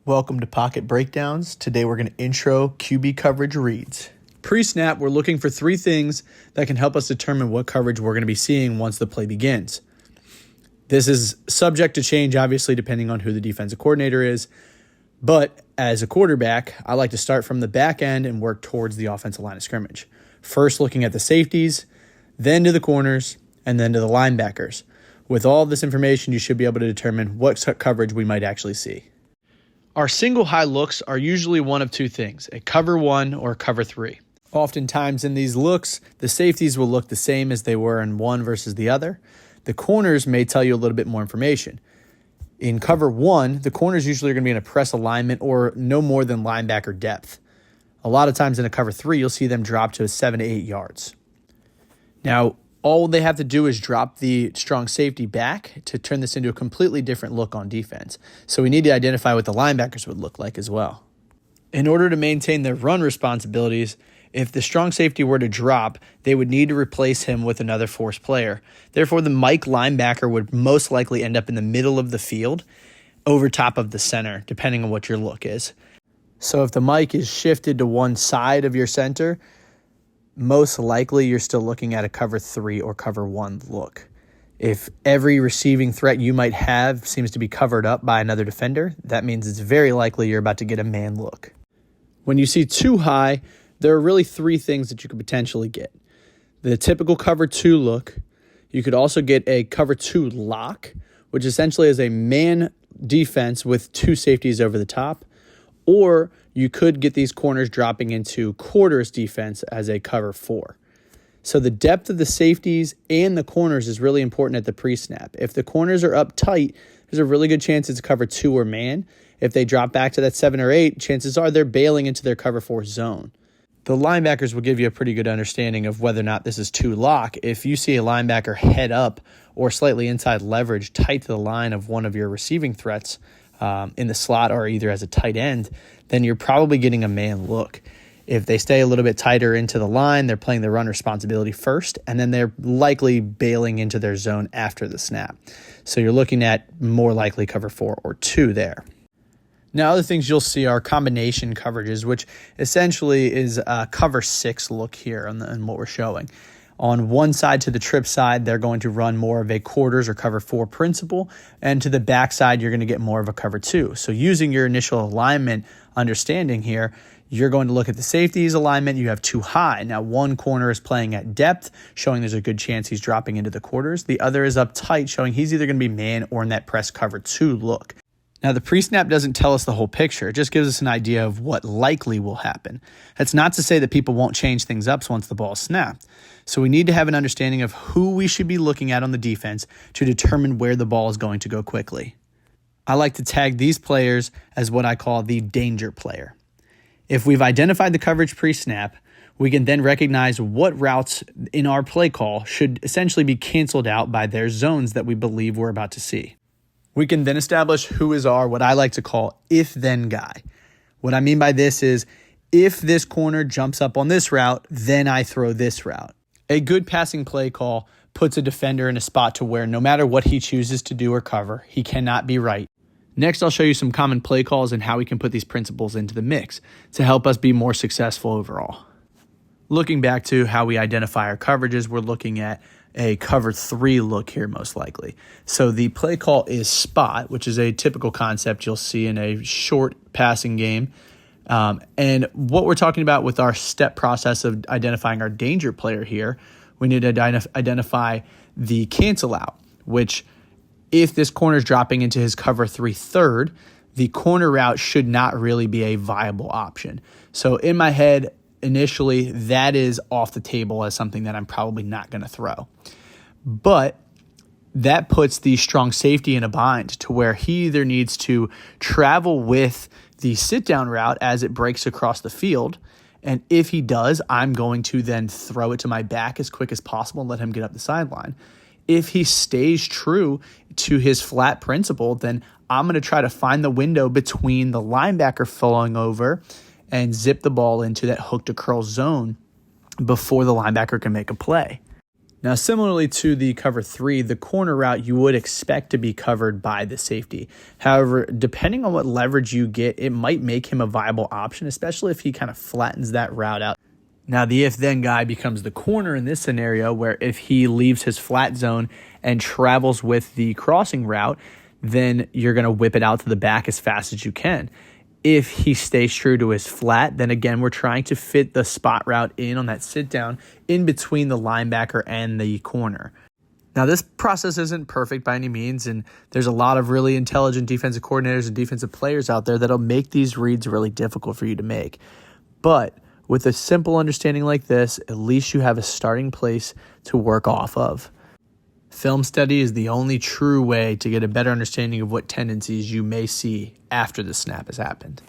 Welcome to Pocket Breakdowns. Today we're going to intro QB coverage reads. Pre-snap, we're looking for three things that can help us determine what coverage we're going to be seeing once the play begins. This is subject to change, obviously, depending on who the defensive coordinator is. But as a quarterback, I like to start from the back end and work towards the offensive line of scrimmage. First looking at the safeties, then to the corners, and then to the linebackers. With all of this information, you should be able to determine what coverage we might actually see. Our single high looks are usually one of two things, a cover one or a cover three. Oftentimes in these looks, the safeties will look the same as they were in one versus the other. The corners may tell you a little bit more information. In cover one, the corners usually are going to be in a press alignment or no more than linebacker depth. A lot of times in a cover three, you'll see them drop to 7 to 8 yards. Now, all they have to do is drop the strong safety back to turn this into a completely different look on defense. So we need to identify what the linebackers would look like as well. In order to maintain their run responsibilities, if the strong safety were to drop, they would need to replace him with another force player. Therefore, the Mike linebacker would most likely end up in the middle of the field over top of the center, depending on what your look is. So if the Mike is shifted to one side of your center, most likely you're still looking at a cover three or cover one look. If every receiving threat you might have seems to be covered up by another defender, that means it's very likely you're about to get a man look. When you see too high, there are really three things that you could potentially get. The typical cover two look. You could also get a cover two lock, which essentially is a man defense with two safeties over the top. Or you could get these corners dropping into quarters defense as a cover four. So the depth of the safeties and the corners is really important at the pre-snap. If the corners are up tight, there's a really good chance it's cover two or man. If they drop back to that 7 or 8, chances are they're bailing into their cover four zone. The linebackers will give you a pretty good understanding of whether or not this is two lock. If you see a linebacker head up or slightly inside leverage tight to the line of one of your receiving threats in the slot or either as a tight end, then you're probably getting a man look. If they stay a little bit tighter into the line, they're playing the run responsibility first, and then they're likely bailing into their zone after the snap. So you're looking at more likely cover four or two there. Now, other things you'll see are combination coverages, which essentially is a cover six look here on what we're showing. On one side, to the trip side, they're going to run more of a quarters or cover four principle, and to the back side, you're going to get more of a cover two. So using your initial alignment understanding here, you're going to look at the safeties alignment. You have too high. Now, one corner is playing at depth, showing there's a good chance he's dropping into the quarters. The other is up tight, showing he's either going to be man or in that press cover two look. Now, the pre-snap doesn't tell us the whole picture. It just gives us an idea of what likely will happen. That's not to say that people won't change things up once the ball is snapped. So we need to have an understanding of who we should be looking at on the defense to determine where the ball is going to go quickly. I like to tag these players as what I call the danger player. If we've identified the coverage pre-snap, we can then recognize what routes in our play call should essentially be canceled out by their zones that we believe we're about to see. We can then establish who is our, what I like to call, if-then guy. What I mean by this is, if this corner jumps up on this route, then I throw this route. A good passing play call puts a defender in a spot to where no matter what he chooses to do or cover, he cannot be right. Next, I'll show you some common play calls and how we can put these principles into the mix to help us be more successful overall. Looking back to how we identify our coverages, we're looking at a cover three look here most likely. So the play call is spot, which is a typical concept you'll see in a short passing game. And what we're talking about with our step process of identifying our danger player here, we need to identify the cancel out, which if this corner is dropping into his cover three third, the corner route should not really be a viable option. So in my head, initially, that is off the table as something that I'm probably not going to throw. But that puts the strong safety in a bind to where he either needs to travel with the sit-down route as it breaks across the field, and if he does, I'm going to then throw it to my back as quick as possible and let him get up the sideline. If he stays true to his flat principle, then I'm going to try to find the window between the linebacker falling over and zip the ball into that hook to curl zone before the linebacker can make a play. Now, similarly to the cover 3, the corner route you would expect to be covered by the safety. However, depending on what leverage you get, it might make him a viable option, especially if he kind of flattens that route out. Now, the if-then guy becomes the corner in this scenario, where if he leaves his flat zone and travels with the crossing route, then you're going to whip it out to the back as fast as you can. If he stays true to his flat, then again, we're trying to fit the spot route in on that sit down in between the linebacker and the corner. Now, this process isn't perfect by any means, and there's a lot of really intelligent defensive coordinators and defensive players out there that'll make these reads really difficult for you to make. But with a simple understanding like this, at least you have a starting place to work off of. Film study is the only true way to get a better understanding of what tendencies you may see after the snap has happened.